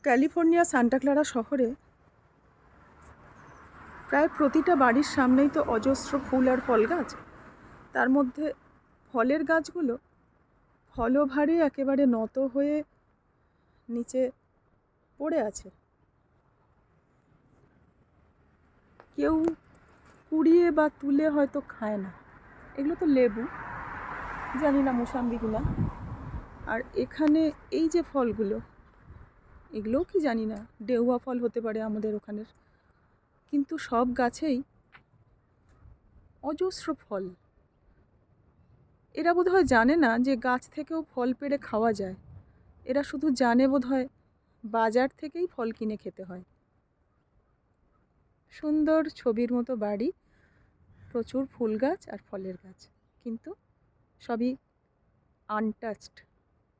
California Santa Clara শহরে প্রায় প্রতিটা বাড়ির সামনেই তো অজস্র ফুল আর ফল গাছ। তার মধ্যে ফলের গাছগুলো ফলভারে একেবারে নত হয়ে নিচে পড়ে আছে। কেউ কুড়িয়ে বা তুলে হয়তো খায় না। এগুলো তো লেবু, জানি না মোসাম্বি কিনা। আর এখানে এই যে ফলগুলো, এগুলোও কি জানি না, ডেউয়া ফল হতে পারে আমাদের ওখানের। কিন্তু সব গাছেই অজস্র ফল। এরা বোধহয় জানে না যে গাছ থেকেও ফল পেড়ে খাওয়া যায়। এরা শুধু জানে বোধহয় বাজার থেকেই ফল কিনে খেতে হয়। সুন্দর ছবির মতো বাড়ি, প্রচুর ফুল গাছ আর ফলের গাছ, কিন্তু সবই আনটাচড।